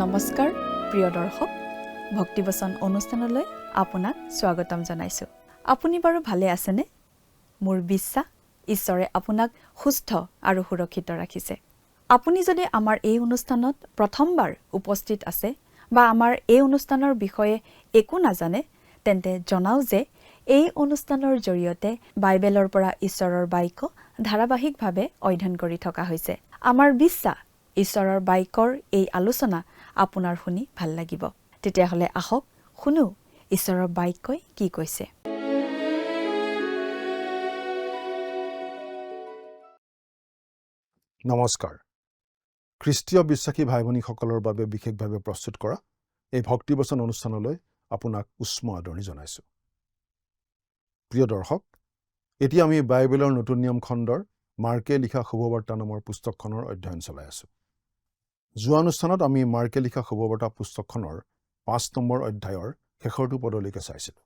নমস্কাৰ প্ৰিয় দৰ্শক, ভক্তিবচন অনুষ্ঠানলৈ আপোনাক স্বাগতম জনাইছোঁ। আপুনি বাৰু ভালে আছেনে? মোৰ বিশ্বাস ঈশ্বৰে আপোনাক সুস্থ আৰু সুৰক্ষিত ৰাখিছে। আপুনি যদি আমাৰ এই অনুষ্ঠানত প্ৰথমবাৰ উপস্থিত আছে বা আমাৰ এই অনুষ্ঠানৰ বিষয়ে একো নাজানে, তেন্তে জনাও যে এই অনুষ্ঠানৰ জৰিয়তে বাইবেলৰ পৰা ঈশ্বৰৰ বাক্য ধাৰাবাহিকভাৱে অধ্যয়ন কৰি থকা হৈছে। আমাৰ বিশ্বাস ঈশ্বৰৰ বাক্যৰ এই আলোচনা আপোনাৰ শুনি ভাল লাগিব। তেতিয়াহ'লে আহক শুনো ঈশ্বৰৰ বাক্যই কি কৈছে। নমস্কাৰ। খ্ৰীষ্টীয় বিশ্বাসী ভাই ভনীসকলৰ বাবে বিশেষভাৱে প্ৰস্তুত কৰা এই ভক্তিবচন অনুষ্ঠানলৈ আপোনাক উষ্ম আদৰণি জনাইছোঁ। প্ৰিয় দৰ্শক, এতিয়া আমি বাইবেলৰ নতুন নিয়ম খণ্ডৰ মাৰ্কে লিখা শুভবাৰ্তা নামৰ পুস্তকখনৰ অধ্যয়ন চলাই আছোঁ। যোৱা অনুষ্ঠানত আমি মাৰ্কে লিখা শুভবাৰ্তা পুস্তকখনৰ 5 নম্বৰ অধ্যায়ৰ শেষৰটো পদলৈকে চাইছিলোঁ।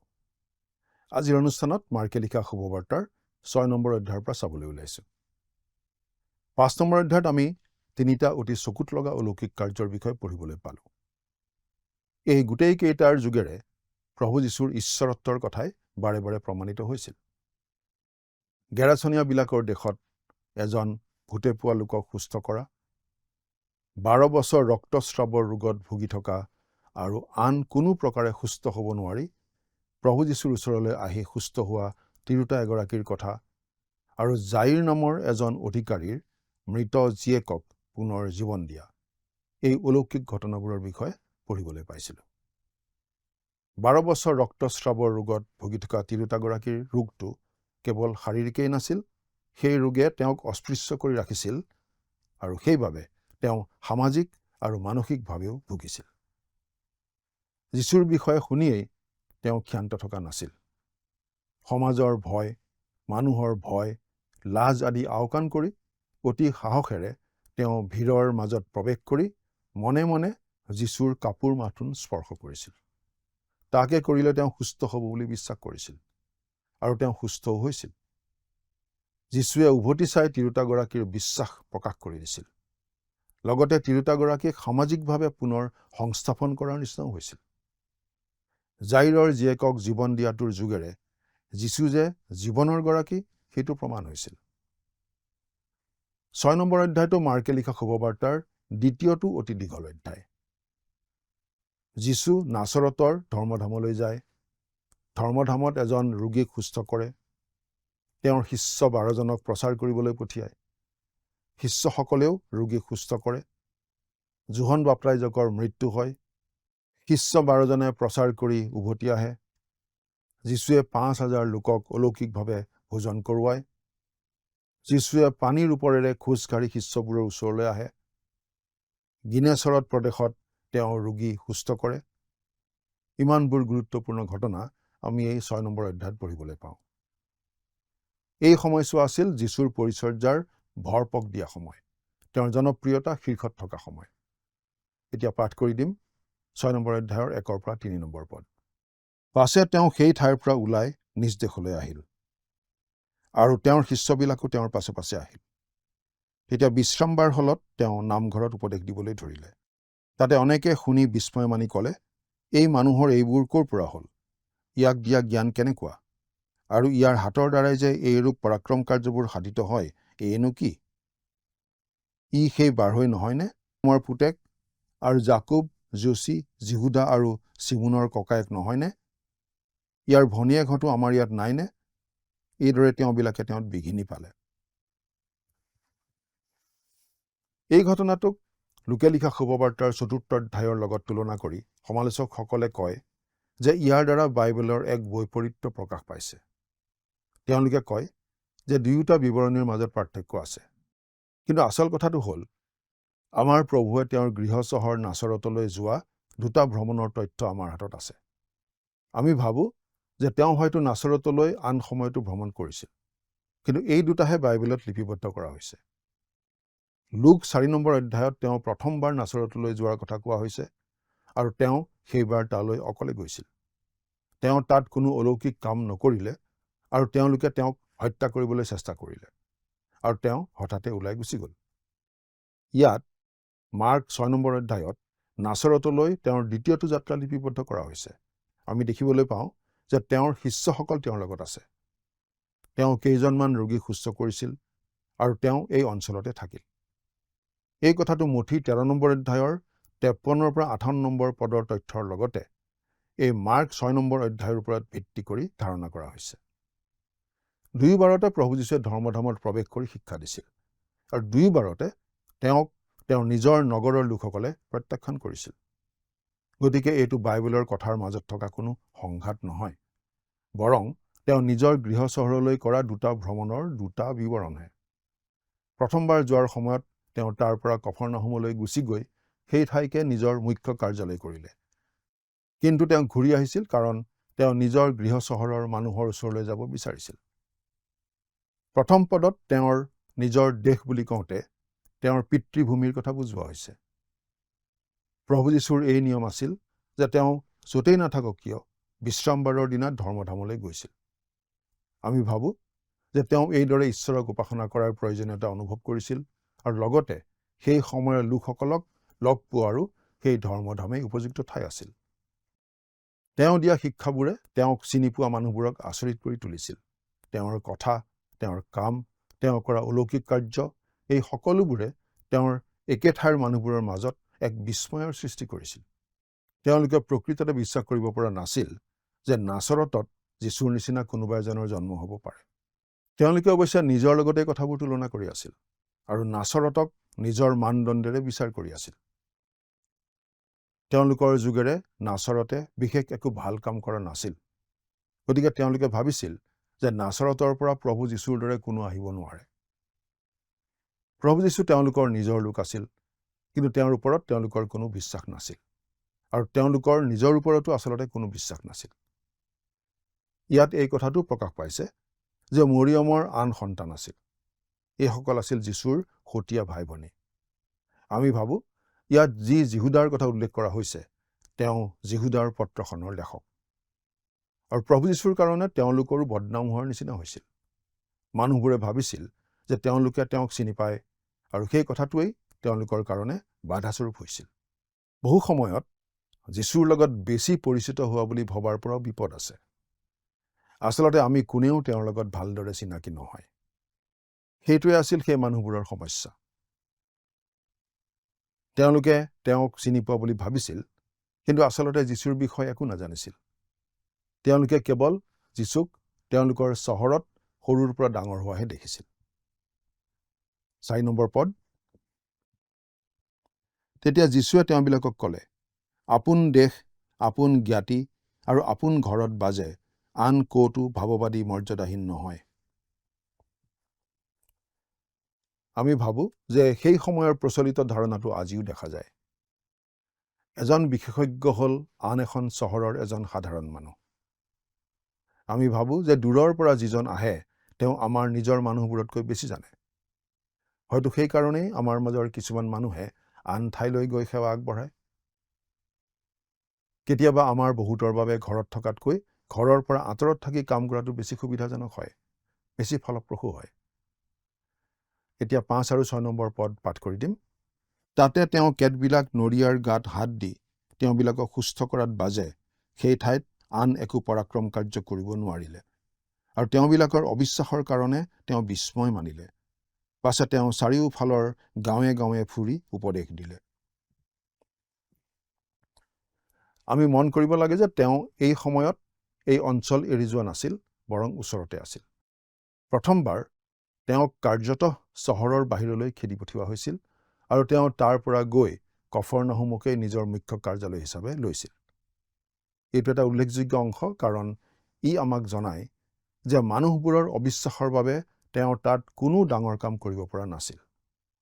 আজিৰ অনুষ্ঠানত মাৰ্কে লিখা শুভবাৰ্তাৰ 6 নম্বৰ অধ্যায়ৰ পৰা চাবলৈ ওলাইছোঁ। 5 নম্বৰ অধ্যায়ত আমি 3টা অতি চকুত লগা অলৌকিক কাৰ্যৰ বিষয়ে পঢ়িবলৈ পালোঁ। এই গোটেইকেইটাৰ যোগেৰে প্ৰভু যীশুৰ ঈশ্বৰত্বৰ কথাই বাৰে বাৰে প্ৰমাণিত হৈছিল। গেৰাচনীয়াবিলাকৰ দেশত এজন ভূতে পোৱা লোকক সুস্থ কৰা, 12 বছৰ ৰক্তস্ৰাৱৰ ৰোগত ভুগি থকা আৰু আন কোনো প্ৰকাৰে সুস্থ হ'ব নোৱাৰি প্ৰভু যীশুৰ ওচৰলৈ আহি সুস্থ হোৱা তিৰোতা এগৰাকীৰ কথা আৰু জাইৰ নামৰ এজন অধিকাৰীৰ মৃত জীয়েকক পুনৰ জীৱন দিয়া, এই অলৌকিক ঘটনাবোৰৰ বিষয়ে পঢ়িবলৈ পাইছিলোঁ। 12 বছৰ ৰক্তস্ৰাৱৰ ৰোগত ভুগি থকা তিৰোতাগৰাকীৰ ৰোগটো কেৱল শাৰীৰিকেই নাছিল, সেই ৰোগে তেওঁক অস্পৃশ্য কৰি ৰাখিছিল আৰু সেইবাবে তেওঁ সামাজিক আৰু মানসিকভাৱেও ভুগিছিল। যীশুৰ বিষয়ে শুনিয়েই তেওঁ ক্ষান্ত থকা নাছিল। সমাজৰ ভয়, মানুহৰ ভয়, লাজ আদি আওকাণ কৰি অতি সাহসেৰে তেওঁ ভিৰৰ মাজত প্ৰৱেশ কৰি মনে মনে যীশুৰ কাপোৰ মাথোন স্পৰ্শ কৰিছিল। তাকে কৰিলে তেওঁ সুস্থ হ'ব বুলি বিশ্বাস কৰিছিল আৰু তেওঁ সুস্থও হৈছিল। যীশুৱে উভতি চাই তিৰোতাগৰাকীৰ বিশ্বাস প্ৰকাশ কৰি দিছিল। লগতে তিৰোতাগৰাকীক সামাজিকভাৱে পুনৰ সংস্থাপন কৰাৰ নিচিনাও হৈছিল। জাইৰৰ জীয়েকক জীৱন দিয়াটোৰ যোগেৰে যীশু যে জীৱনৰ গৰাকী, সেইটো প্ৰমাণ হৈছিল। 6 নম্বৰ অধ্যায়টো মাৰ্কে লিখা শুভবাৰ্তাৰ দ্বিতীয়টো অতি দীঘল অধ্যায়। যীশু নাচৰতৰ ধৰ্মধামলৈ যায়। ধৰ্মধামত এজন ৰোগীক সুস্থ কৰে। তেওঁৰ শিষ্য 12জনক প্ৰচাৰ কৰিবলৈ পঠিয়ায়। শিষ্যসকলেও ৰোগীক সুস্থ কৰে। যোহন বাপ্তাইজকৰ মৃত্যু হয়। শিষ্য 12জনে প্ৰচাৰ কৰি উভতি আহে। যীশুৱে 5000 লোকক অলৌকিকভাৱে ভোজন কৰোৱায়। যীশুৱে পানীৰ ওপৰেৰে খোজকাঢ়ি শিষ্যবোৰৰ ওচৰলৈ আহে। গিনেচৰত প্ৰদেশত তেওঁ ৰোগী সুস্থ কৰে। ইমানবোৰ গুৰুত্বপূৰ্ণ ঘটনা আমি এই 6 নম্বৰ অধ্যায়ত পঢ়িবলৈ পাওঁ। এই সময়ছোৱা আছিল যীশুৰ পৰিচৰ্যাৰ ভৰপক দিয়া সময়, তেওঁৰ জনপ্ৰিয়তা শীৰ্ষত থকা সময়। এতিয়া পাঠ কৰি দিম 6 নম্বৰ অধ্যায়ৰ 1 পৰা 3 নম্বৰ পদ। পাছে তেওঁ সেই ঠাইৰ পৰা ওলাই নিজ দেশলৈ আহিল আৰু তেওঁৰ শিষ্যবিলাকো তেওঁৰ পাছে পাছে আহিল। তেতিয়া বিশ্ৰামবাৰ হলত তেওঁ নামঘৰত উপদেশ দিবলৈ ধৰিলে। তাতে অনেকে শুনি বিস্ময় মানি ক'লে, এই মানুহৰ এইবোৰ ক'ৰ পৰা হ'ল? ইয়াক দিয়া জ্ঞান কেনেকুৱা? আৰু ইয়াৰ হাতৰ দ্বাৰাই যে এইৰূপ পৰাক্ৰম কাৰ্যবোৰ সাধিত হয়, এইনো কি? ই সেই বাঢ়ৈ নহয়নে? মোৰ পুতেক আৰু জাকুব, যোচি, জিহুদা আৰু চিমোনৰ ককায়েক নহয়নে? ইয়াৰ ভনীয়েক হয়তো আমাৰ ইয়াত নাইনে? এইদৰে তেওঁবিলাকে তেওঁত বিঘিনি পালে। এই ঘটনাটোক লোকে লিখা শুভবাৰ্তাৰ 4ৰ্থ অধ্যায়ৰ লগত তুলনা কৰি সমালোচকসকলে কয় যে ইয়াৰ দ্বাৰা বাইবেলৰ এক বৈপৰীত্য প্ৰকাশ পাইছে। তেওঁলোকে কয় যে দুয়োটা বিৱৰণীৰ মাজত পাৰ্থক্য আছে। কিন্তু আচল কথাটো হ'ল, আমাৰ প্ৰভুৱে তেওঁৰ গৃহ চহৰ নাচৰতলৈ যোৱা 2টা ভ্ৰমণৰ তথ্য আমাৰ হাতত আছে। আমি ভাবোঁ যে তেওঁ হয়তো নাচৰতলৈ আন সময়তো ভ্ৰমণ কৰিছিল, কিন্তু এই দুটাহে বাইবেলত লিপিবদ্ধ কৰা হৈছে। লুক 4 নম্বৰ অধ্যায়ত তেওঁ প্ৰথমবাৰ নাচৰতলৈ যোৱাৰ কথা কোৱা হৈছে আৰু তেওঁ সেইবাৰ তালৈ অকলে গৈছিল। তেওঁ তাত কোনো অলৌকিক কাম নকৰিলে আৰু তেওঁলোকে তেওঁক হত্যা কৰিবলৈ চেষ্টা কৰিলে আৰু তেওঁ হঠাতে ওলাই গুচি গ'ল। ইয়াত মাৰ্ক 6 নম্বৰ অধ্যায়ত নাচৰতলৈ তেওঁৰ দ্বিতীয়টো যাত্ৰা লিপিবদ্ধ কৰা হৈছে। আমি দেখিবলৈ পাওঁ যে তেওঁৰ শিষ্যসকল তেওঁৰ লগত আছে। তেওঁ কেইজনমান ৰোগীক সুস্থ কৰিছিল আৰু তেওঁ এই অঞ্চলতে থাকিল। এই কথাটো মথি 13 নম্বৰ অধ্যায়ৰ 53 পৰা 58 নম্বৰ পদৰ তথ্যৰ লগতে এই মাৰ্ক 6 নম্বৰ অধ্যায়ৰ ওপৰত ভিত্তি কৰি ধাৰণা কৰা হৈছে। দুয়োবাৰতে প্ৰভু যীশুৱে ধৰ্মধামত প্ৰৱেশ কৰি শিক্ষা দিছিল আৰু দুয়োবাৰতে তেওঁক তেওঁৰ নিজৰ নগৰৰ লোকসকলে প্ৰত্যাখ্যান কৰিছিল। গতিকে এইটো বাইবেলৰ কথাৰ মাজত থকা কোনো সংঘাত নহয়, বৰং তেওঁ নিজৰ গৃহ চহৰলৈ কৰা দুটা ভ্ৰমণৰ দুটা বিৱৰণহে। প্ৰথমবাৰ যোৱাৰ সময়ত তেওঁ তাৰ পৰা কফৰনাহুমলৈ গুচি গৈ সেই ঠাইকে নিজৰ মুখ্য কাৰ্যালয় কৰিলে। কিন্তু তেওঁ ঘূৰি আহিছিল কাৰণ তেওঁ নিজৰ গৃহ চহৰৰ মানুহৰ ওচৰলৈ যাব বিচাৰিছিল। প্ৰথম পদত তেওঁৰ নিজৰ দেশ বুলি কওঁতে তেওঁৰ পিতৃভূমিৰ কথা বুজোৱা হৈছে। প্ৰভু যীশুৰ এই নিয়ম আছিল যে তেওঁ য'তেই নাথাকক কিয় বিশ্ৰামবাৰৰ দিনা ধৰ্মধামলৈ গৈছিল। আমি ভাবোঁ যে তেওঁ এইদৰে ঈশ্বৰক উপাসনা কৰাৰ প্ৰয়োজনীয়তা অনুভৱ কৰিছিল আৰু লগতে সেই সময়ৰ লোকসকলক লগ পোৱাৰো সেই ধৰ্মধামেই উপযুক্ত ঠাই আছিল। তেওঁ দিয়া শিক্ষাবোৰে তেওঁক চিনি পোৱা মানুহবোৰক আচৰিত কৰি তুলিছিল। তেওঁৰ কথা, তেওঁৰ কাম, তেওঁ কৰা অলৌকিক কাৰ্য, এই সকলোবোৰে তেওঁৰ একে ঠাইৰ মানুহবোৰৰ মাজত এক বিস্ময়ৰ সৃষ্টি কৰিছিল। তেওঁলোকে প্ৰকৃততে বিশ্বাস কৰিব পৰা নাছিল যে নাচৰতত যীশুৰ নিচিনা কোনোবা এজনৰ জন্ম হ'ব পাৰে। তেওঁলোকে অৱশ্যে নিজৰ লগতে কথাবোৰ তুলনা কৰি আছিল আৰু নাচৰতক নিজৰ মানদণ্ডেৰে বিচাৰ কৰি আছিল। তেওঁলোকৰ যুগেৰে নাচৰতে বিশেষ একো ভাল কাম কৰা নাছিল। গতিকে তেওঁলোকে ভাবিছিল যে নাচৰতৰ পৰা প্ৰভু যীশুৰ দৰে কোনো আহিব নোৱাৰে। প্ৰভু যীশু তেওঁলোকৰ নিজৰ লোক আছিল, কিন্তু তেওঁৰ ওপৰত তেওঁলোকৰ কোনো বিশ্বাস নাছিল আৰু তেওঁলোকৰ নিজৰ ওপৰতো আচলতে কোনো বিশ্বাস নাছিল। ইয়াত এই কথাটো প্ৰকাশ পাইছে যে মৰিয়মৰ আন সন্তান আছিল। এইসকল আছিল যীশুৰ সতীয়া ভাই ভনী। আমি ভাবোঁ ইয়াত যি যিহুদাৰ কথা উল্লেখ কৰা হৈছে তেওঁ যিহুদাৰ পত্ৰখনৰ লেখক। আৰু প্ৰভু যীশুৰ কাৰণে তেওঁলোকৰো বদনাম হোৱাৰ নিচিনা হৈছিল। মানুহবোৰে ভাবিছিল যে তেওঁলোকে তেওঁক চিনি পায় আৰু সেই কথাটোৱেই তেওঁলোকৰ কাৰণে বাধাস্বৰূপ হৈছিল। বহু সময়ত যীশুৰ লগত বেছি পৰিচিত হোৱা বুলি ভবাৰ পৰাও বিপদ আছে। আচলতে আমি কোনেও তেওঁৰ লগত ভালদৰে চিনাকি নহয়। সেইটোৱে আছিল সেই মানুহবোৰৰ সমস্যা। তেওঁলোকে তেওঁক চিনি পোৱা বুলি ভাবিছিল, কিন্তু আচলতে যীশুৰ বিষয়ে একো নাজানিছিল। তেওঁলোকে কেৱল যীশুক তেওঁলোকৰ চহৰত সৰুৰ পৰা ডাঙৰ হোৱাহে দেখিছিল। 4 নম্বৰ পদ। তেতিয়া যীশুৱে তেওঁবিলাকক ক'লে, আপোন দেশ, আপোন জ্ঞাতি আৰু আপোন ঘৰত বাজে আন ক'তো ভাৱবাদী মৰ্যাদাহীন নহয়। আমি ভাবোঁ যে সেই সময়ৰ প্ৰচলিত ধাৰণাটো আজিও দেখা যায়। এজন বিশেষজ্ঞ হ'ল আন এখন চহৰৰ এজন সাধাৰণ মানুহ। আমি ভাবোঁ যে দূৰৰ পৰা যিজন আহে তেওঁ আমাৰ নিজৰ মানুহবোৰতকৈ বেছি জানে। হয়তো সেইকাৰণেই আমাৰ মাজৰ কিছুমান মানুহে আন ঠাইলৈ গৈ সেৱা আগবঢ়ায়। কেতিয়াবা আমাৰ বহুতৰ বাবে ঘৰত থকাতকৈ ঘৰৰ পৰা আঁতৰত থাকি কাম কৰাটো বেছি সুবিধাজনক হয়, বেছি ফলপ্ৰসূ হয়। এতিয়া 5 আৰু 6 নম্বৰ পদ পাঠ কৰি দিম। তাতে তেওঁ কেতবিলাক নৰিয়াৰ গাত হাত দি তেওঁবিলাকক সুস্থ কৰাত বাজে সেই ঠাইত আন একো পৰাক্ৰম কাৰ্য কৰিব নোৱাৰিলে আৰু তেওঁবিলাকৰ অবিশ্বাসৰ কাৰণে তেওঁ বিস্ময় মানিলে। পাছে তেওঁ চাৰিওফালৰ গাঁৱে গাঁৱে ফুৰি উপদেশ দিলে। আমি মন কৰিব লাগে যে তেওঁ এই সময়ত এই অঞ্চল এৰি যোৱা নাছিল, বৰং ওচৰতে আছিল। প্ৰথমবাৰ তেওঁক কাৰ্যত চহৰৰ বাহিৰলৈ খেদি পঠিওৱা হৈছিল আৰু তেওঁ তাৰ পৰা গৈ কফৰনাহুমকেই নিজৰ মুখ্য কাৰ্যালয় হিচাপে লৈছিল। এইটো এটা উল্লেখযোগ্য অংশ কাৰণ ই আমাক জনায় যে মানুহবোৰৰ অবিশ্বাসৰ বাবে তেওঁ তাত কোনো ডাঙৰ কাম কৰিব পৰা নাছিল।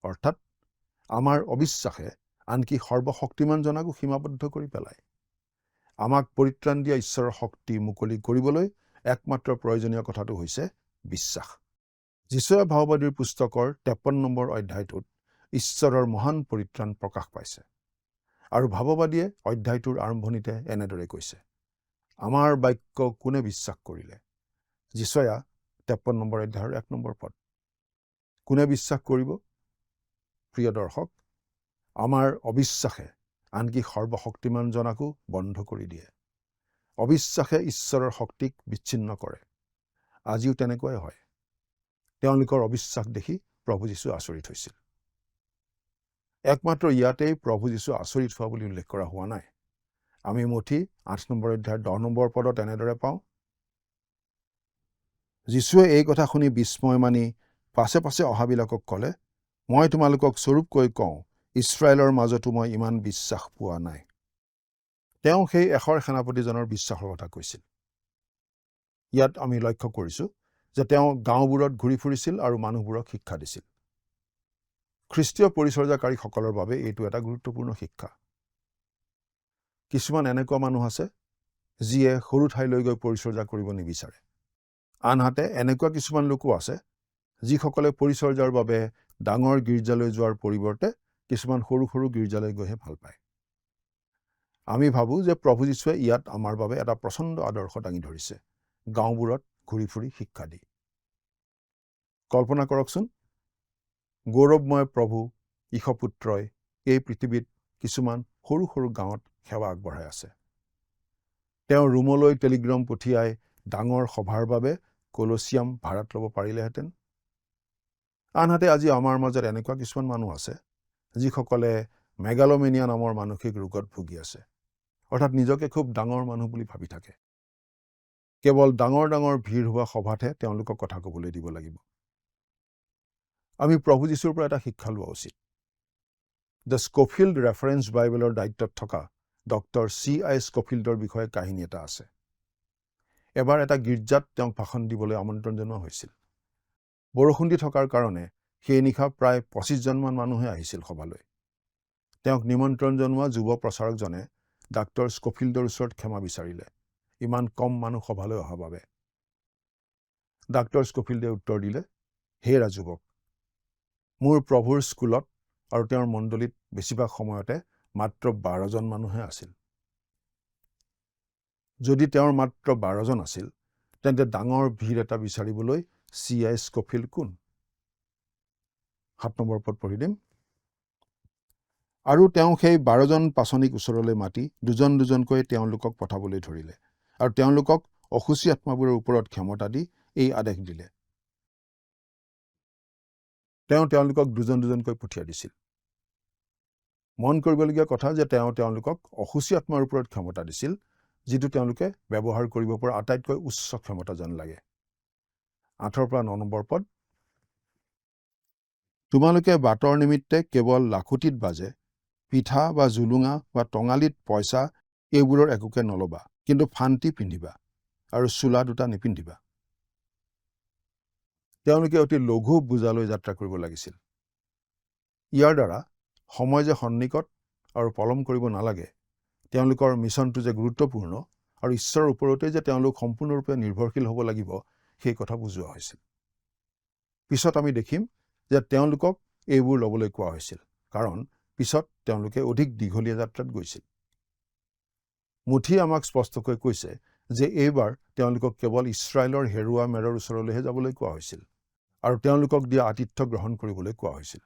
অৰ্থাৎ আমাৰ অবিশ্বাসে আনকি সৰ্বশক্তিমানজনকো সীমাবদ্ধ কৰি পেলায়। আমাক পৰিত্ৰাণ দিয়া ঈশ্বৰৰ শক্তি মুকলি কৰিবলৈ একমাত্ৰ প্ৰয়োজনীয় কথাটো হৈছে বিশ্বাস। যীশুৱে ভাৱবাদীৰ পুস্তকৰ 53 নম্বৰ অধ্যায়টোত ঈশ্বৰৰ মহান পৰিত্ৰাণ প্ৰকাশ পাইছে আৰু ভাৱবাদীয়ে অধ্যায়টোৰ আৰম্ভণিতে এনেদৰে কৈছে, আমাৰ বাক্য কোনে বিশ্বাস কৰিলে। যীচয়া 53 নম্বৰ অধ্যায়ৰ 1 নম্বৰ পদ। কোনে বিশ্বাস কৰিব? প্ৰিয় দৰ্শক, আমাৰ অবিশ্বাসে আনকি সৰ্বশক্তিমানজনাকো বন্ধ কৰি দিয়ে। অবিশ্বাসে ঈশ্বৰৰ শক্তিক বিচ্ছিন্ন কৰে। আজিও তেনেকুৱাই হয়। তেওঁলোকৰ অবিশ্বাস দেখি প্ৰভু যীশু আচৰিত হৈছিল। একমাত্ৰ ইয়াতেই প্ৰভু যীশু আচৰিত হোৱা বুলি উল্লেখ কৰা হোৱা নাই। আমি মঠি 8 নম্বৰ অধ্যায়ৰ 10 নম্বৰ পদত এনেদৰে পাওঁ, যীশুৱে এই কথা শুনি বিস্ময় মানি পাছে পাছে অহাবিলাকক ক'লে, মই তোমালোকক স্বৰূপকৈ কওঁ, ইছৰাইলৰ মাজতো মই ইমান বিশ্বাস পোৱা নাই। তেওঁ সেই এশৰ সেনাপতিজনৰ বিশ্বাসৰ কথা কৈছিল। ইয়াত আমি লক্ষ্য কৰিছোঁ যে তেওঁ গাঁওবোৰত ঘূৰি ফুৰিছিল আৰু মানুহবোৰক শিক্ষা দিছিল। খ্ৰীষ্টীয় পৰিচৰ্যাকাৰীসকলৰ বাবে এইটো এটা গুৰুত্বপূৰ্ণ শিক্ষা। কিছুমান এনেকুৱা মানুহ আছে যিয়ে সৰু ঠাইলৈ গৈ পৰিচৰ্যা কৰিব নিবিচাৰে। আনহাতে এনেকুৱা কিছুমান লোকো আছে যিসকলে পৰিচৰ্যাৰ বাবে ডাঙৰ গীৰ্জালৈ যোৱাৰ পৰিৱৰ্তে কিছুমান সৰু সৰু গীৰ্জালৈ গৈহে ভাল পায়। আমি ভাবোঁ যে প্ৰভু যীশুৱে ইয়াত আমাৰ বাবে এটা প্ৰচণ্ড আদৰ্শ দাঙি ধৰিছে, গাঁওবোৰত ঘূৰি ফুৰি শিক্ষা দি। কল্পনা কৰকচোন, গৌৰৱময় প্ৰভু ঈশপুত্ৰই এই পৃথিৱীত কিছুমান সৰু সৰু গাঁৱত সেৱা আগবঢ়াই আছে। তেওঁ ৰোমলৈ টেলিগ্ৰাম পঠিয়াই ডাঙৰ সভাৰ বাবে কলচিয়াম ভাড়াত ল'ব পাৰিলেহেঁতেন। আনহাতে আজি আমাৰ মাজত এনেকুৱা কিছুমান মানুহ আছে যিসকলে মেগালোমেনিয়া নামৰ মানসিক ৰোগত ভুগি আছে, অৰ্থাৎ নিজকে খুব ডাঙৰ মানুহ বুলি ভাবি থাকে। কেৱল ডাঙৰ ডাঙৰ ভিৰ হোৱা সভাতহে তেওঁলোকক কথা ক'বলৈ দিব লাগিব। আমি প্ৰভু যীশুৰ পৰা এটা শিক্ষা লোৱা উচিত। দ্য স্কফিল্ড ৰেফাৰেন্স বাইবেলৰ দায়িত্বত থকা ডক্টৰ C.I. স্কফিল্ডৰ বিষয়ে কাহিনী এটা আছে। এবাৰ এটা গীৰ্জাত তেওঁক ভাষণ দিবলৈ আমন্ত্ৰণ জনোৱা হৈছিল। বৰষুণ দি থকাৰ কাৰণে সেই নিশা প্ৰায় 25জনমান মানুহে আহিছিল সভালৈ। তেওঁক নিমন্ত্ৰণ জনোৱা যুৱ প্ৰচাৰকজনে ডাক্তৰ স্কফিল্ডৰ ওচৰত ক্ষমা বিচাৰিলে ইমান কম মানুহ সভালৈ অহাৰ বাবে। ডাক্তৰ স্কফিল্ডে উত্তৰ দিলে, হে ৰাজুৱক, মোৰ প্ৰভুৰ স্কুলত আৰু তেওঁৰ মণ্ডলীত বেছিভাগ সময়তে মাত্ৰ 12জন মানুহে আছিল। যদি তেওঁৰ মাত্ৰ 12জন আছিল, তেন্তে ডাঙৰ ভিৰ এটা বিচাৰিবলৈ C.I. স্কফিল্ড কোন? 7 নম্বৰ পদ পঢ়ি দিম। আৰু তেওঁ সেই 12জন পাচনিক ওচৰলৈ মাতি দুজন দুজনকৈ তেওঁলোকক পঠাবলৈ ধৰিলে আৰু তেওঁলোকক অসুচী আত্মাবোৰৰ ওপৰত ক্ষমতা দি এই আদেশ দিলে। তেওঁ তেওঁলোকক দুজন দুজনকৈ পঠিয়াই দিছিল। মন কৰিবলগীয়া কথা যে তেওঁ তেওঁলোকক অসুচী আত্মাৰ ওপৰত ক্ষমতা দিছিল, যিটো তেওঁলোকে ব্যৱহাৰ কৰিব পৰা আটাইতকৈ উচ্চ ক্ষমতা যেন লাগে। 8 পৰা 9 নম্বৰ পদ। তোমালোকে বাটৰ নিমিত্তে কেৱল লাখুটিত বাজে, পিঠা বা জুলুঙা বা টঙালিত পইচা এইবোৰৰ একোকে নলবা, কিন্তু ফান্তি পিন্ধিবা আৰু চোলা দুটা নিপিন্ধিবা। তেওঁলোকে অতি লঘু বোজালৈ যাত্ৰা কৰিব লাগিছিল। ইয়াৰ দ্বাৰা সময় যে সন্নিকট আৰু পলম কৰিব নালাগে, তেওঁলোকৰ মিছনটো যে গুৰুত্বপূৰ্ণ আৰু ঈশ্বৰৰ ওপৰতে যে তেওঁলোক সম্পূৰ্ণৰূপে নিৰ্ভৰশীল হ'ব লাগিব, সেই কথা বুজোৱা হৈছিল। পিছত আমি দেখিম যে তেওঁলোকক এইবোৰ ল'বলৈ কোৱা হৈছিল, কাৰণ পিছত তেওঁলোকে অধিক দীঘলীয়া যাত্ৰাত গৈছিল। মুঠি আমাক স্পষ্টকৈ কৈছে যে এইবাৰ তেওঁলোকক কেৱল ইছৰাইলৰ হেৰুৱা মেৰৰ ওচৰলৈহে যাবলৈ কোৱা হৈছিল আৰু তেওঁলোকক দিয়া আতিথ্য গ্ৰহণ কৰিবলৈ কোৱা হৈছিল।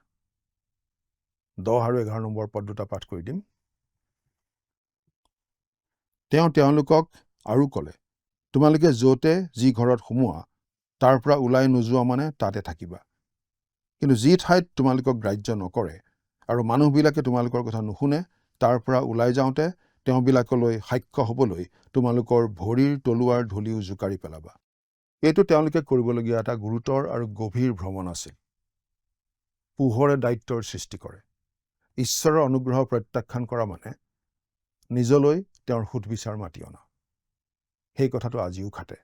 10 আৰু 11 নম্বৰ পদ দুটা পাঠ কৰি দিম। তেওঁ তেওঁলোকক আৰু ক'লে, তোমালোকে য'তে যি ঘৰত সোমোৱা, তাৰ পৰা ওলাই নোযোৱা মানে তাতে থাকিবা। কিন্তু যি ঠাইত তোমালোকক গ্ৰাহ্য নকৰে আৰু মানুহবিলাকে তোমালোকৰ কথা নুশুনে, তাৰ পৰা ওলাই যাওঁতে তেওঁবিলাকলৈ সাক্ষ্য হ'বলৈ তোমালোকৰ ভৰিৰ তলুৱাৰ ধূলিও জোকাৰি পেলাবা। এইটো তেওঁলোকে কৰিবলগীয়া এটা গুৰুতৰ আৰু গভীৰ ভ্ৰমণ আছিল। পোহৰে দায়িত্বৰ সৃষ্টি কৰে। ঈশ্বৰৰ অনুগ্ৰহ প্ৰত্যাখ্যান কৰা মানে নিজলৈ তেওঁৰ সুধবিচাৰ মাতি অনা। সেই কথাটো আজিও খাটে।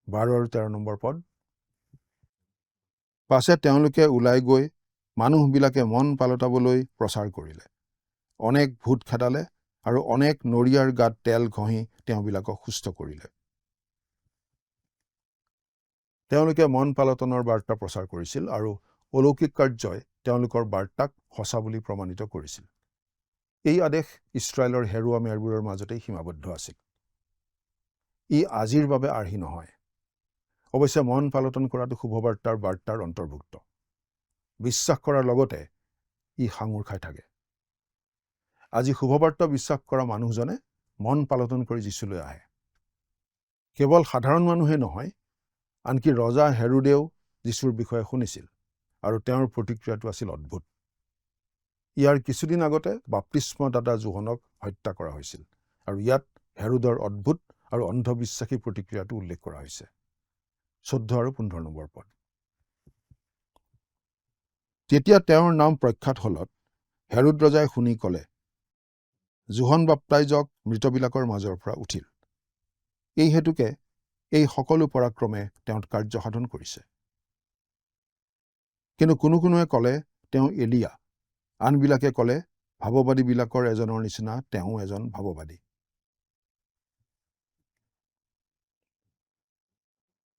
12 আৰু 13 নম্বৰ পদ। পাছে তেওঁলোকে ওলাই গৈ মানুহবিলাকে মন পালটাবলৈ প্ৰচাৰ কৰিলে। অনেক ভূত খেদালে আৰু অনেক নৰিয়াৰ গাত তেল ঘঁহি তেওঁবিলাকক সুস্থ কৰিলে। তেওঁলোকে মন পালটনৰ বাৰ্তা প্ৰচাৰ কৰিছিল আৰু অলৌকিক কাৰ্যই তেওঁলোকৰ বাৰ্তাক সঁচা বুলি প্ৰমাণিত কৰিছিল। এই আদেশ ইছৰাইলৰ হেৰুৱা মেৰবোৰৰ মাজতেই সীমাবদ্ধ আছিল। ই আজিৰ বাবে আৰ্হি নহয়। অৱশ্যে মন পালটন কৰাটো শুভবাৰ্তাৰ বাৰ্তাৰ অন্তৰ্ভুক্ত। বিশ্বাস কৰাৰ লগতে ই সাঙুৰ খাই থাকে। আজি শুভবাৰ্তা বিশ্বাস কৰা মানুহজনে মন পালটন কৰি যীচুলৈ আহে। কেৱল সাধাৰণ মানুহে নহয়, আনকি ৰজা হেৰোদেও যীচুৰ বিষয়ে শুনিছিল আৰু তেওঁৰ প্ৰতিক্ৰিয়াটো আছিল অদ্ভুত। ইয়াৰ কিছুদিন আগতে বাপ্তিস্মদাতা যোহনক হত্যা কৰা হৈছিল আৰু ইয়াত হেৰোদৰ অদ্ভুত আৰু অন্ধবিশ্বাসী প্ৰতিক্ৰিয়াটো উল্লেখ কৰা হৈছে। 14 আৰু 15 নম্বৰ পদ। যেতিয়া তেওঁৰ নাম প্ৰখ্যাত হলত হেৰোদ ৰজাই শুনি ক'লে, যোহন বাপ্তাইজক মৃতবিলাকৰ মাজৰ পৰা উঠিল। এই হেতুকে এই সকলো পৰাক্ৰমে তেওঁ কাৰ্য সাধন কৰিছে। কিন্তু কোনোৱে ক'লে তেওঁ এলিয়া, আনবিলাকে ক'লে ভাৱবাদীবিলাকৰ এজনৰ নিচিনা তেওঁ এজন ভাৱবাদী।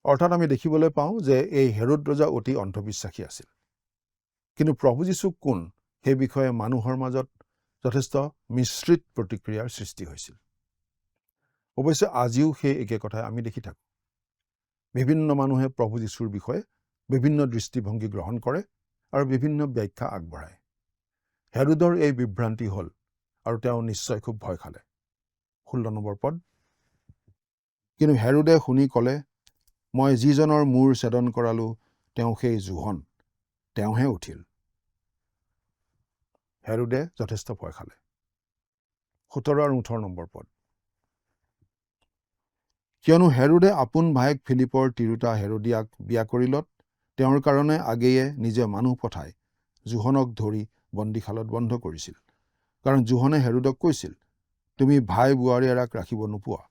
অৰ্থাৎ আমি দেখিবলৈ পাওঁ যে এই হেৰোদ ৰজা অতি অন্ধবিশ্বাসী আছিল। কিন্তু প্ৰভু যীশু কোন সেই বিষয়ে মানুহৰ মাজত যথেষ্ট মিশ্ৰিত প্ৰতিক্ৰিয়াৰ সৃষ্টি হৈছিল। অৱশ্যে আজিও সেই একে কথাই আমি দেখি থাকোঁ। বিভিন্ন মানুহে প্ৰভু যীশুৰ বিষয়ে বিভিন্ন দৃষ্টিভংগী গ্ৰহণ কৰে আৰু বিভিন্ন ব্যাখ্যা আগবঢ়ায়। হেৰোদৰ এই বিভ্ৰান্তি হ'ল আৰু তেওঁ নিশ্চয় খুব ভয় খালে। 16 নম্বৰ পদ। কিন্তু হেৰোদে শুনি ক'লে, মই যিজনৰ মূৰ ছেদন কৰালো তেওঁ সেই যোহন, তেওঁহে উঠিল। হেৰোদে যথেষ্ট ভয় খালে। 17 আৰু 18 নম্বৰ পদ। কিয়নো হেৰোদে আপোন ভায়েক ফিলিপৰ তিৰোতা হেৰোদিয়াক বিয়া কৰিলত তেওঁৰ কাৰণে আগেয়ে নিজে মানুহ পঠাই যোহনক ধৰি বন্দীশালত বন্ধ কৰিছিল। কাৰণ যোহনে হেৰোদক কৈছিল, তুমি ভাই বোৱাৰী এৰাক ৰাখিব নোপোৱা।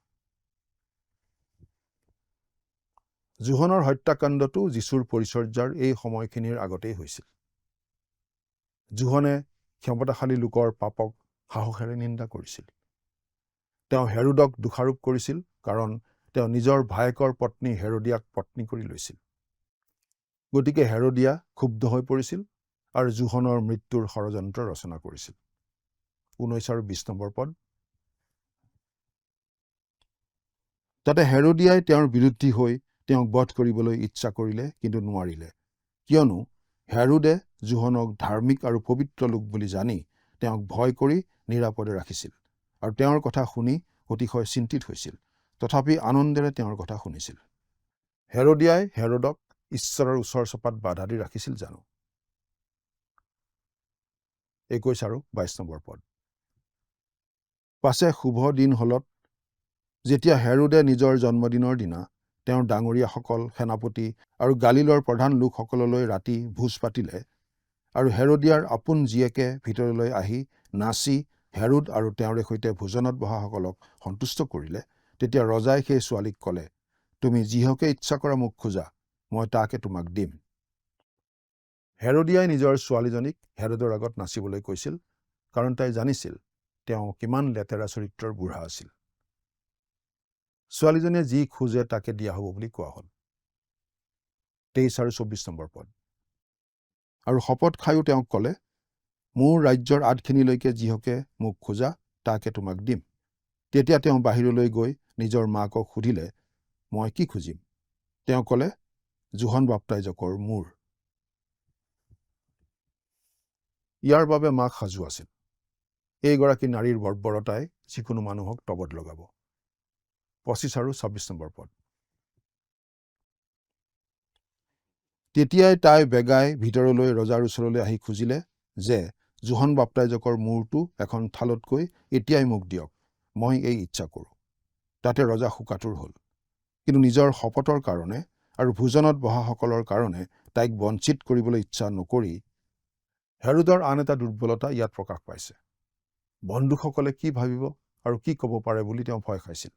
যোহনৰ হত্যাকাণ্ডটো যীচুৰ পৰিচৰ্যাৰ এই সময়খিনিৰ আগতেই হৈছিল। যোহনে ক্ষমতাশালী লোকৰ পাপক সাহসেৰে নিন্দা কৰিছিল। তেওঁ হেৰোদক দোষাৰোপ কৰিছিল কাৰণ তেওঁ নিজৰ ভায়েকৰ পত্নী হেৰোদিয়াক পত্নী কৰি লৈছিল। গতিকে হেৰোদিয়া ক্ষুব্ধ হৈ পৰিছিল আৰু যোহনৰ মৃত্যুৰ ষড়যন্ত্ৰ ৰচনা কৰিছিল। 19 আৰু 20 নম্বৰ পদ। তাতে হেৰোদিয়াই তেওঁৰ বিৰুদ্ধী হৈ তেওঁক বধ কৰিবলৈ ইচ্ছা কৰিলে, কিন্তু নোৱাৰিলে। কিয়নো হেৰোদে যোহনক ধাৰ্মিক আৰু পবিত্ৰ লোক বুলি জানি তেওঁক ভয় কৰি নিৰাপদে ৰাখিছিল আৰু তেওঁৰ কথা শুনি অতিশয় চিন্তিত হৈছিল। তথাপি আনন্দেৰে তেওঁৰ কথা শুনিছিল। হেৰোদিয়াই হেৰোদক ঈশ্বৰৰ ওচৰ চপাত বাধা দি ৰাখিছিল জানো? 21 আৰু 22 নম্বৰ পদ। পাছে শুভ দিন হলত যেতিয়া হেৰোদে নিজৰ জন্মদিনৰ দিনা তেওঁৰ ডাঙৰীয়াসকল, সেনাপতি আৰু গালিলৰ প্ৰধান লোকসকললৈ ৰাতি ভোজ পাতিলে আৰু হেৰোদিয়াৰ আপোন জীয়েকে ভিতৰলৈ আহি নাচি হেৰোদ আৰু তেওঁৰে সৈতে ভোজনত বহাসকলক সন্তুষ্ট কৰিলে, তেতিয়া ৰজাই সেই ছোৱালীক ক'লে, তুমি যিহকে ইচ্ছা কৰা মোক খোজা, মই তাকে তোমাক দিম। হেৰোদিয়াই নিজৰ ছোৱালীজনীক হেৰোদৰ আগত নাচিবলৈ কৈছিল, কাৰণ তাই জানিছিল তেওঁ কিমান লেতেৰা চৰিত্ৰৰ বুঢ়া আছিল। ছোৱালীজনীয়ে যি খোজে তাকে দিয়া হ'ব বুলি কোৱা হ'ল। 23 আৰু 24 নম্বৰ পদ। আৰু শপত খায়ো তেওঁক ক'লে, মোৰ ৰাজ্যৰ আধখিনিলৈকে যিহকে মোক খোজা তাকে তোমাক দিম। তেতিয়া তেওঁ বাহিৰলৈ গৈ নিজৰ মাকক সুধিলে, মই কি খুজিম? তেওঁ ক'লে, যোহন বাপ্তাইজকৰ মূৰ। ইয়াৰ বাবে মাক সাজু আছিল। এইগৰাকী নাৰীৰ বৰ্বৰতাই যিকোনো মানুহক তবত লগাব। 25 আৰু 26 নম্বৰ পদ। তেতিয়াই তাই বেগাই ভিতৰলৈ ৰজাৰ ওচৰলৈ আহি খুজিলে যে যোহন বাপ্তাইজকৰ মূৰটো এখন থালতকৈ এতিয়াই মোক দিয়ক, মই এই ইচ্ছা কৰোঁ। তাতে ৰজা শোকাতুৰ হ'ল। কিন্তু নিজৰ শপতৰ কাৰণে আৰু ভোজনত বহাসকলৰ কাৰণে তাইক বঞ্চিত কৰিবলৈ ইচ্ছা নকৰি হেৰোদৰ আন এটা দুৰ্বলতা ইয়াত প্ৰকাশ পাইছে। বন্ধুসকলে কি ভাবিব আৰু কি ক'ব পাৰে বুলি তেওঁ ভয় খাইছিল।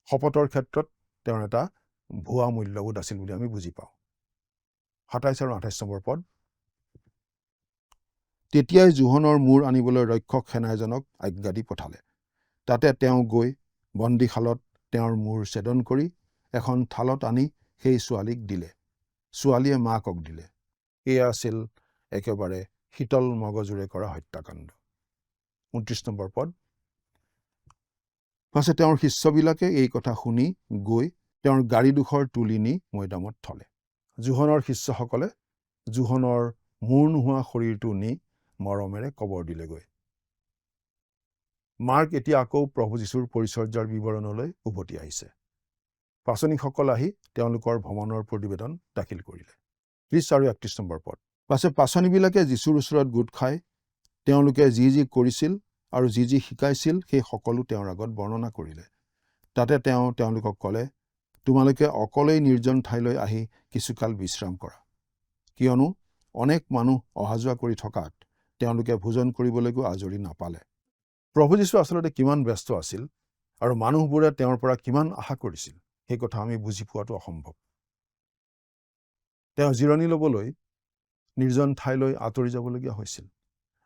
শপতৰ ক্ষেত্ৰত তেওঁৰ এটা ভুৱা মূল্যবোধ আছিল বুলি আমি বুজি পাওঁ। 27 আৰু 28 নম্বৰ পদ। তেতিয়াই যোহনৰ মূৰ আনিবলৈ ৰক্ষক সেনা এজনক আজ্ঞা দি পঠালে। তাতে তেওঁ গৈ বন্দীশালত তেওঁৰ মূৰ ছেদন কৰি এখন থালত আনি সেই ছোৱালীক দিলে। ছোৱালীয়ে মাকক দিলে। এয়া আছিল একেবাৰে শীতল মগজুৰে কৰা হত্যাকাণ্ড। 29 নম্বৰ পদ। পাছে তেওঁৰ শিষ্যবিলাকে এই কথা শুনি গৈ তেওঁৰ গাড়ীডোখৰ তুলি নি মৈদামত থলে। যোহনৰ শিষ্যসকলে যোহনৰ মূৰ নোহোৱা শৰীৰটো নি মৰমেৰে কবৰ দিলেগৈ। মাৰ্ক এতিয়া আকৌ প্ৰভু যীশুৰ পৰিচৰ্যাৰ বিৱৰণলৈ উভতি আহিছে। পাচনিকসকল আহি তেওঁলোকৰ ভ্ৰমণৰ প্ৰতিবেদন দাখিল কৰিলে। 30 আৰু 31 নম্বৰ পদ। পাছে পাচনিবিলাকে যীশুৰ ওচৰত গোট খাই তেওঁলোকে যি যি কৰিছিল আৰু যি যি শিকাইছিল সেই সকলো তেওঁৰ আগত বৰ্ণনা কৰিলে। তাতে তেওঁ তেওঁলোকক ক'লে, তোমালোকে অকলেই নিৰ্জন ঠাইলৈ আহি কিছুকাল বিশ্ৰাম কৰা, কিয়নো অনেক মানুহ অহা যোৱা কৰি থকাত তেওঁলোকে ভোজন কৰিবলৈকো আজৰি নাপালে। প্ৰভু যীশু আচলতে কিমান ব্যস্ত আছিল আৰু মানুহবোৰে তেওঁৰ পৰা কিমান আশা কৰিছিল সেই কথা আমি বুজি পোৱাটো অসম্ভৱ। তেওঁ জিৰণি ল'বলৈ নিৰ্জন ঠাইলৈ আঁতৰি যাবলগীয়া হৈছিল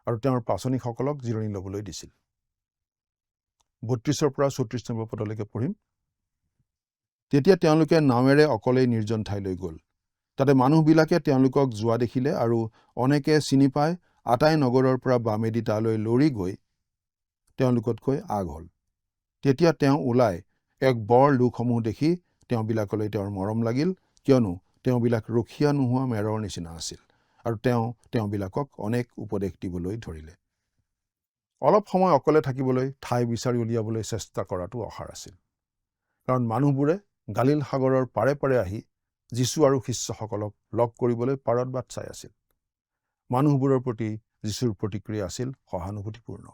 আৰু তেওঁৰ পাচনিকসকলক জিৰণি ল'বলৈ দিছিল। 32 পৰা 34 নম্বৰ পদলৈকে পঢ়িম। তেতিয়া তেওঁলোকে নাৱেৰে অকলেই নিৰ্জন ঠাইলৈ গ'ল। তাতে মানুহবিলাকে তেওঁলোকক যোৱা দেখিলে আৰু অনেকে চিনি পাই আটাই নগৰৰ পৰা বামেদি তালৈ লৰি গৈ তেওঁলোকতকৈ আগ হ'ল। তেতিয়া তেওঁ ওলাই এক বৰ লোকসমূহ দেখি তেওঁবিলাকলৈ তেওঁৰ মৰম লাগিল, কিয়নো তেওঁবিলাক ৰখীয়া নোহোৱা মেৰৰ নিচিনা আছিল আৰু তেওঁবিলাকক অনেক উপদেশ দিবলৈ ধৰিলে। অলপ সময় অকলে থাকিবলৈ ঠাই বিচাৰি উলিয়াবলৈ চেষ্টা কৰাটো অসাৰ আছিল, কাৰণ মানুহবোৰে গালিল সাগৰৰ পাৰে পাৰে আহি যীশু আৰু শিষ্যসকলক লগ কৰিবলৈ পাৰত বাট চাই আছিল। মানুহবোৰৰ প্ৰতি যীশুৰ প্ৰতিক্ৰিয়া আছিল সহানুভূতিপূৰ্ণ।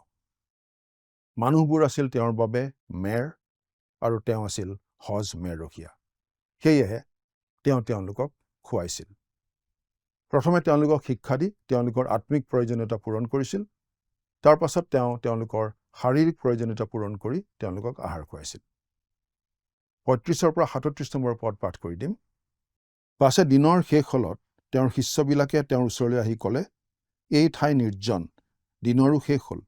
মানুহবোৰ আছিল তেওঁৰ বাবে মেৰ আৰু তেওঁ আছিল সজ মেৰ ৰখীয়া। সেয়েহে তেওঁ তেওঁলোকক খুৱাইছিল। প্ৰথমে তেওঁলোকক শিক্ষা দি তেওঁলোকৰ আত্মিক প্ৰয়োজনীয়তা পূৰণ কৰিছিল। তাৰ পাছত তেওঁ তেওঁলোকৰ শাৰীৰিক প্ৰয়োজনীয়তা পূৰণ কৰি তেওঁলোকক আহাৰ খুৱাইছিল। 35 পৰা 37 নম্বৰ পদ পাঠ কৰি দিম। পাছে দিনৰ শেষ হলত তেওঁৰ শিষ্যবিলাকে তেওঁৰ ওচৰলৈ আহি ক'লে, এই ঠাই নিৰ্জন, দিনৰো শেষ হ'ল।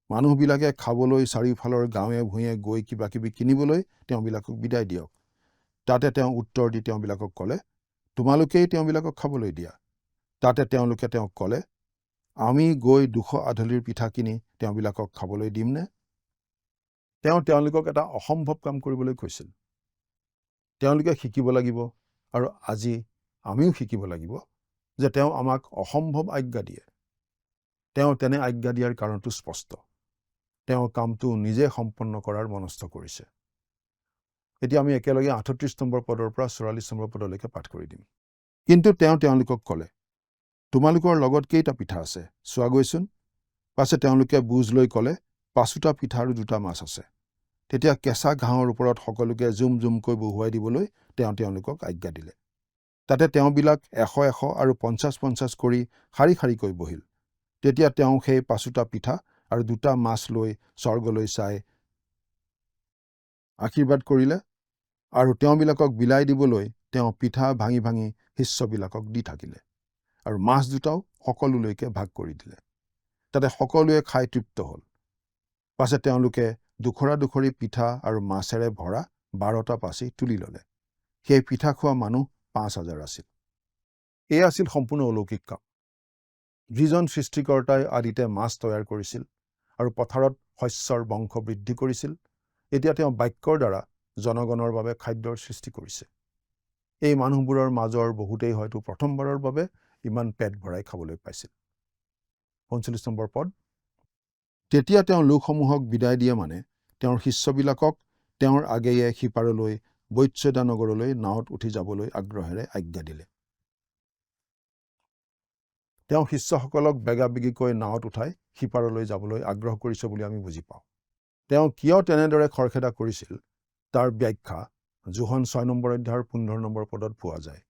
মানুহবিলাকে খাবলৈ চাৰিওফালৰ গাঁৱে ভূঞে গৈ কিবা কিবি কিনিবলৈ তেওঁবিলাকক বিদায় দিয়ক। তাতে তেওঁ উত্তৰ দি তেওঁবিলাকক ক'লে, তোমালোকেই তেওঁবিলাকক খাবলৈ দিয়া। তাতে তেওঁলোকে তেওঁক ক'লে, আমি গৈ 200 আধলিৰ পিঠা কিনি তেওঁবিলাকক খাবলৈ দিমনে? তেওঁ তেওঁলোকক এটা অসম্ভৱ কাম কৰিবলৈ কৈছিল। তেওঁলোকে শিকিব লাগিব আৰু আজি আমিও শিকিব লাগিব যে তেওঁ আমাক অসম্ভৱ আজ্ঞা দিয়ে। তেওঁ তেনে আজ্ঞা দিয়াৰ কাৰণটো স্পষ্ট। তেওঁ কামটো নিজে সম্পন্ন কৰাৰ মনস্থ কৰিছে। এতিয়া আমি একেলগে 38 নম্বৰ পদৰ পৰা 44 নম্বৰ পদলৈকে পাঠ কৰি দিম। কিন্তু তেওঁ তেওঁলোকক ক'লে, তোমালোকৰ লগত কেইটা পিঠা আছে, চোৱাগৈচোন। পাছে তেওঁলোকে বুজ লৈ ক'লে, 5টা পিঠা আৰু 2টা মাছ আছে। তেতিয়া কেঁচা ঘাঁহৰ ওপৰত সকলোকে জুম জুমকৈ বহুৱাই দিবলৈ তেওঁ তেওঁলোকক আজ্ঞা দিলে। তাতে তেওঁবিলাক 100 আৰু 50 কৰি শাৰী শাৰীকৈ বহিল। তেতিয়া তেওঁ সেই 5টা পিঠা আৰু 2টা মাছ লৈ স্বৰ্গলৈ চাই আশীৰ্বাদ কৰিলে আৰু তেওঁবিলাকক বিলাই দিবলৈ তেওঁ পিঠা ভাঙি ভাঙি শিষ্যবিলাকক দি থাকিলে আৰু মাছ 2টাও সকলোলৈকে ভাগ কৰি দিলে। তাতে সকলোৱে খাই তৃপ্ত হ'ল। পাছে তেওঁলোকে দুখৰি পিঠা আৰু মাছেৰে ভৰা 12টা পাচি তুলি ল'লে। সেই পিঠা খোৱা মানুহ 5000 আছিল। এয়া আছিল সম্পূৰ্ণ অলৌকিক কাম। যিজন সৃষ্টিকৰ্তাই আদিতে মাছ তৈয়াৰ কৰিছিল আৰু পথাৰত শস্যৰ বংশ বৃদ্ধি কৰিছিল, এতিয়া তেওঁ বাক্যৰ দ্বাৰা জনগণৰ বাবে খাদ্যৰ সৃষ্টি কৰিছে। এই মানুহবোৰৰ মাজৰ বহুতেই হয়তো প্ৰথমবাৰৰ বাবে ইমান পেট ভৰাই খাবলৈ পাইছিল। 45 নম্বৰ পদ। তেতিয়া তেওঁ লোকসমূহক বিদায় দিয়ে মানে তেওঁৰ শিষ্যবিলাকক তেওঁৰ আগেয়ে সিপাৰলৈ বৈৎসদা নগৰলৈ নাৱত উঠি যাবলৈ আগ্ৰহেৰে আজ্ঞা দিলে। তেওঁ শিষ্যসকলক বেগাবেগিকৈ নাৱত উঠাই সিপাৰলৈ যাবলৈ আগ্ৰহ কৰিছে বুলি আমি বুজি পাওঁ। তেওঁ কিয় তেনেদৰে খৰখেদা কৰিছিল তাৰ ব্যাখ্যা যোহন 6 নম্বৰ অধ্যায়ৰ 15 নম্বৰ পদত পোৱা যায়।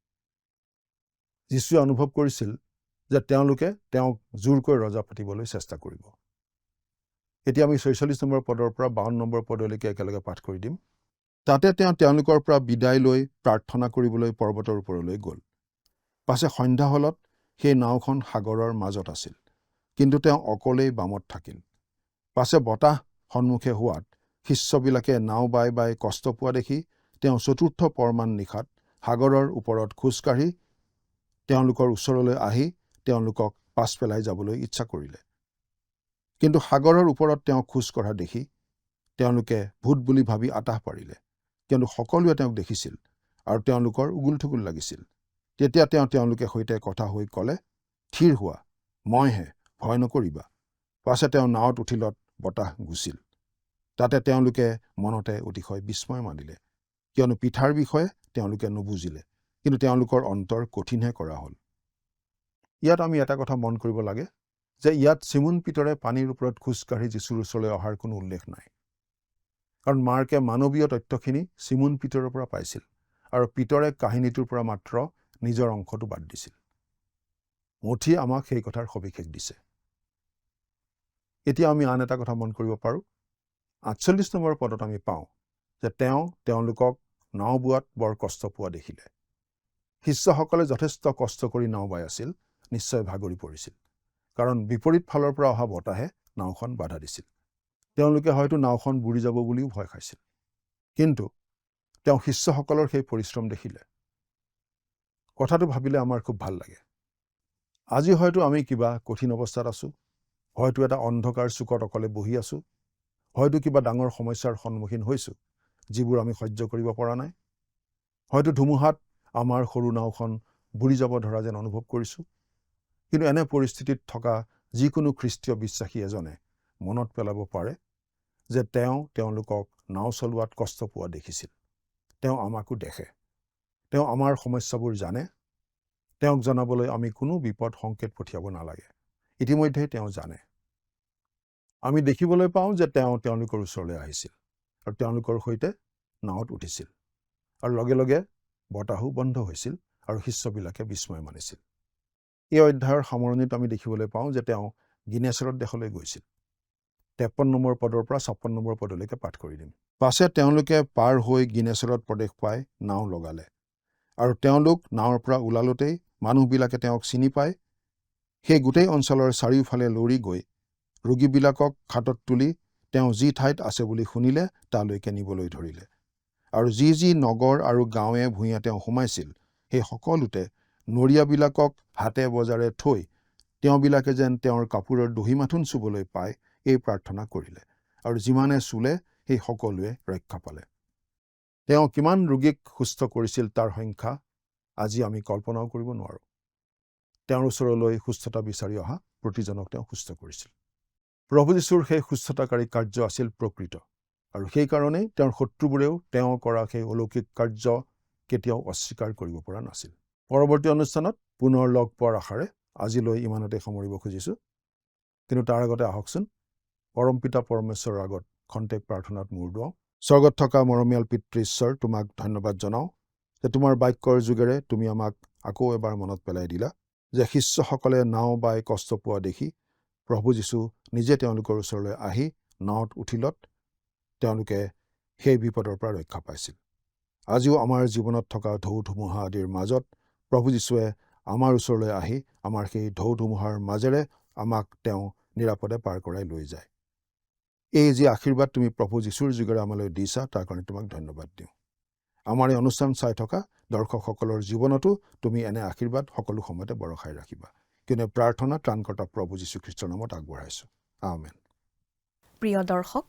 যীশুৱে অনুভৱ কৰিছিল যে তেওঁলোকে তেওঁক জোৰকৈ ৰজা পাতিবলৈ চেষ্টা কৰিব। এতিয়া আমি 46 নম্বৰ পদৰ পৰা 52 নম্বৰ পদলৈকে একেলগে পাঠ কৰি দিম। তাতে তেওঁ তেওঁলোকৰ পৰা বিদায় লৈ প্ৰাৰ্থনা কৰিবলৈ পৰ্বতৰ ওপৰলৈ গ'ল। পাছে সন্ধ্যা হলত সেই নাওখন সাগৰৰ মাজত আছিল, কিন্তু তেওঁ অকলেই বামত থাকিল। পাছে বতাহ সন্মুখে হোৱাত শিষ্যবিলাকে নাও বাই বাই কষ্ট পোৱা দেখি তেওঁ 4ৰ্থ পৰমান নিশাত সাগৰৰ ওপৰত খোজকাঢ়ি তেওঁলোকৰ ওচৰলৈ আহি তেওঁলোকক পাছ পেলাই যাবলৈ ইচ্ছা কৰিলে। কিন্তু সাগৰৰ ওপৰত তেওঁ খোজ কঢ়া দেখি তেওঁলোকে ভূত বুলি ভাবি আতাহ পাৰিলে, কিন্তু সকলোৱে তেওঁক দেখিছিল আৰু তেওঁলোকৰ উগুল থুগুল লাগিছিল। তেতিয়া তেওঁলোকে সৈতে কথা হৈ ক'লে, থিৰ হোৱা, মইহে, ভয় নকৰিবা। পাছে তেওঁ নাৱত উঠিলত বতাহ গুচিল তাতে তেওঁলোকে মনতে অতিশয় বিস্ময় মানিলে, কিয়নো পিঠাৰ বিষয়ে তেওঁলোকে নুবুজিলে, কিন্তু তেওঁলোকৰ অন্তৰ কঠিনহে কৰা হ'ল। ইয়াত আমি এটা কথা মন কৰিব লাগে যে ইয়াত চিমোন পিতৰে পানীৰ ওপৰত খোজকাঢ়ি যীশুৰ ওচৰলৈ অহাৰ কোনো উল্লেখ নাই। কাৰণ মাৰ্কে মানৱীয় তথ্যখিনি চিমোন পিতৰৰ পৰা পাইছিল আৰু পিতৰে কাহিনীটোৰ পৰা মাত্ৰ নিজৰ অংশটো বাদ দিছিল। মঠীয়ে আমাক সেই কথাৰ সবিশেষ দিছে। এতিয়া আমি আন এটা কথা মন কৰিব পাৰোঁ। ৪৮ নম্বৰ পদত আমি পাওঁ যে তেওঁলোকক নাও বোৱাত বৰ কষ্ট পোৱা দেখিলে। শিষ্যসকলে যথেষ্ট কষ্ট কৰি নাও বাই আছিল, নিশ্চয় ভাগৰি পৰিছিল, কাৰণ বিপৰীত ফালৰ পৰা অহা বতাহে নাওখন বাধা দিছিল। তেওঁলোকে হয়তো নাওখন বুৰি যাব বুলিও ভয় খাইছিল। কিন্তু শিষ্যসকলৰ সেই পৰিশ্ৰম দেখিলে। কথাটো ভাবিলে আমাৰ খুব ভাল লাগে। আজি হয়তো আমি কিবা কঠিন অৱস্থাত আছোঁ, হয়তো এটা অন্ধকাৰ চুকত অকলে বহি আছোঁ, হয়তো কিবা ডাঙৰ সমস্যাৰ সন্মুখীন হৈছোঁ যিবোৰ আমি সহ্য কৰিব পৰা নাই। হয়তো ধুমুহাত আমাৰ সৰু নাওখন বুৰি যাব ধৰা যেন অনুভৱ কৰিছোঁ। কিন্তু এনে পৰিস্থিতিত থকা যিকোনো খ্ৰীষ্টীয় বিশ্বাসী এজনে মনত পেলাব পাৰে যে তেওঁলোকক নাও চলোৱাত কষ্ট পোৱা দেখিছিল। আমাকো দেখে। আমাৰ সমস্যাবোৰ জানে। তেওঁক জনাবলৈ আমি কোনো বিপদ সংকেত পঠিয়াব নালাগে। ইতিমধ্যে জানে। আমি দেখিবলৈ পাওঁ যে তেওঁলোকৰ ওচৰলৈ আহিছিল আৰু তেওঁলোকৰ সৈতে নাৱত উঠিছিল, আৰু লগে লগে বতাহো বন্ধ হৈছিল আৰু শিষ্যবিলাকে বিস্ময় মানিছিল। এই অধ্যায়ৰ সামৰণিত আমি দেখিবলৈ পাওঁ যে গিনেচৰত দেশলৈ গৈছিল। 53 নম্বৰ পদৰ পৰা 56 নম্বৰ পদলৈকে পাঠ কৰি দিম। পাছে তেওঁলোকে পাৰ হৈ গিনেচৰত প্ৰৱেশ পাই নাও লগালে, আৰু তেওঁলোক নাৱৰ পৰা ওলালোতেই মানুহবিলাকে তেওঁক চিনি পাই সেই গোটেই অঞ্চলৰ চাৰিওফালে লৰি গৈ ৰোগীবিলাকক খাটত তুলি যি ঠাইত আছে বুলি শুনিলে তালৈকে নিবলৈ ধৰিলে। আৰু যি নগৰ আৰু গাঁৱে ভূঞে সোমাইছিল সেই সকলোতে নৰীয়াবিলাকক হাতে বজাৰে থৈ তেওঁবিলাকে যেন তেওঁৰ কাপোৰৰ দহিমাথোন চুবলৈ পায় এই প্ৰাৰ্থনা কৰিলে, আৰু যিমানে চুলে সেই সকলোৱে ৰক্ষা পালে। কিমান ৰোগীক সুস্থ কৰিছিল তাৰ সংখ্যা আজি আমি কল্পনাও কৰিব নোৱাৰোঁ। তেওঁৰ ওচৰলৈ সুস্থতা বিচাৰি অহা প্ৰতিজনক সুস্থ কৰিছিল। প্ৰভু যীশুৰ সেই সুস্থতাকাৰী কাৰ্য আছিল প্ৰকৃত, আৰু সেইকাৰণেই তেওঁৰ শত্ৰুবোৰেও কৰা সেই অলৌকিক কাৰ্য কেতিয়াও অস্বীকাৰ কৰিব পৰা নাছিল। পৰৱৰ্তী অনুষ্ঠানত পুনৰ লগ পোৱাৰ আশাৰে আজিলৈ ইমানতে সামৰিব খুজিছোঁ। কিন্তু তাৰ আগতে আহকচোন পৰমপিতা পৰমেশ্বৰৰ আগত খন্তেক প্ৰাৰ্থনাত মূৰ দুৱাওঁ। স্বৰ্গত থকা মৰমীয়াল পিতৃ ঈশ্বৰ, তোমাক ধন্যবাদ জনাওঁ যে তোমাৰ বাক্যৰ যোগেৰে তুমি আমাক আকৌ এবাৰ মনত পেলাই দিলা যে শিষ্যসকলে নাও বাই কষ্ট পোৱা দেখি প্ৰভু যীশু নিজে তেওঁলোকৰ ওচৰলৈ আহি নাৱত উঠিলত তেওঁলোকে সেই বিপদৰ পৰা ৰক্ষা পাইছিল। আজিও আমাৰ জীৱনত থকা ঢৌ ধুমুহা আদিৰ মাজত প্ৰভু যীশুৱে আমাৰ ওচৰলৈ আহি আমাৰ সেই ঢৌ ধুমুহাৰ মাজেৰে আমাক নিৰাপদে পাৰ কৰাই লৈ যায়। এই যি আশীৰ্বাদ তুমি প্ৰভু যীশুৰ যোগেৰে আমালৈ দিছা তাৰ কাৰণে তোমাক ধন্যবাদ দিওঁ। আমাৰ এই অনুষ্ঠান চাই থকা দৰ্শকসকলৰ জীৱনতো তুমি এনে আশীৰ্বাদ সকলো সময়তে বৰষাই ৰাখিবা, কিয়নো প্ৰাৰ্থনা ত্ৰাণকৰ্তা প্ৰভু যীশুখ্ৰীষ্টৰ নামত আগবঢ়াইছোঁ। আমেন। প্ৰিয় দৰ্শক,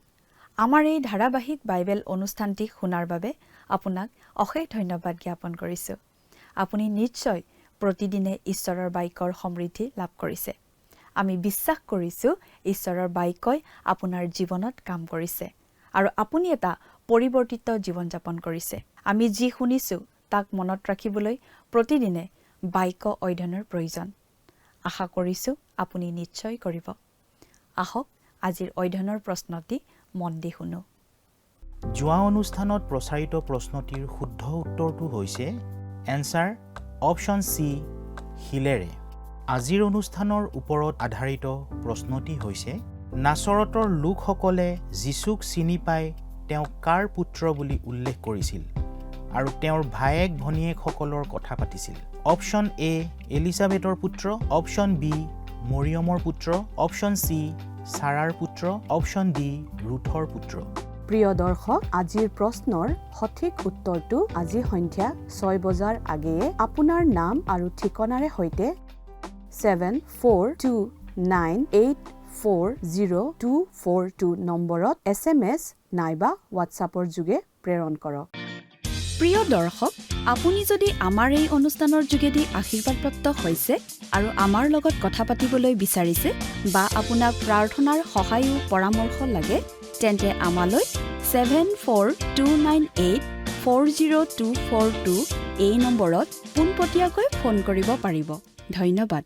আমাৰ এই ধাৰাবাহিক বাইবেল অনুষ্ঠানটি শুনাৰ বাবে আপোনাক অশেষ ধন্যবাদ জ্ঞাপন কৰিছোঁ। আপুনি নিশ্চয় প্ৰতিদিনে ঈশ্বৰৰ বাক্যৰ সমৃদ্ধি লাভ কৰিছে। আমি বিশ্বাস কৰিছোঁ ঈশ্বৰৰ বাক্যই আপোনাৰ জীৱনত কাম কৰিছে আৰু আপুনি এটা পৰিৱৰ্তিত জীৱন যাপন কৰিছে। আমি যি শুনিছোঁ তাক মনত ৰাখিবলৈ প্ৰতিদিনে বাক্য অধ্যয়নৰ প্ৰয়োজন। আশা কৰিছোঁ আপুনি নিশ্চয় কৰিব। আহক আজিৰ অধ্যয়নৰ প্ৰশ্নটি মন দি শুনো। যোৱা অনুষ্ঠানত প্ৰচাৰিত প্ৰশ্নটিৰ শুদ্ধ উত্তৰটো হৈছে এনচাৰ অপশ্যন চি, শিলেৰে। আজিৰ অনুষ্ঠানৰ ওপৰত আধাৰিত প্ৰশ্নটি হৈছে নাচৰতৰ লোকসকলে যীশুক চিনি পাই তেওঁক কাৰ পুত্ৰ বুলি উল্লেখ কৰিছিল আৰু তেওঁৰ ভায়েক ভনীয়েকসকলৰ কথা পাতিছিল? অপশ্যন এ এলিজাবেথৰ পুত্ৰ, অপশ্যন বি মৰিয়মৰ পুত্ৰ, অপশ্যন চি ছাৰাৰ পুত্ৰ, অপশ্যন ডি ৰুথৰ পুত্ৰ। প্ৰিয় দৰ্শক, আজিৰ প্ৰশ্নৰ সঠিক উত্তৰটো আজি সন্ধিয়া 6 বজাৰ আগেয়ে আপোনাৰ নাম আৰু ঠিকনাৰে সৈতে 7429840242 নম্বৰত SMS নাইবা হোৱাটছআপৰ যোগে প্ৰেৰণ কৰক। প্ৰিয় দৰ্শক, আপুনি যদি আমাৰ এই অনুষ্ঠানৰ যোগেদি আশীৰ্বাদপ্ৰাপ্ত হৈছে আৰু আমাৰ লগত কথা পাতিবলৈ বিচাৰিছে বা আপোনাক প্ৰাৰ্থনাৰ সহায় পৰামৰ্শ লাগে, তেন্তে আমালৈ 7429840242 এই নম্বৰত পোনপটীয়াকৈ ফোন কৰিব পাৰিব। ধন্যবাদ।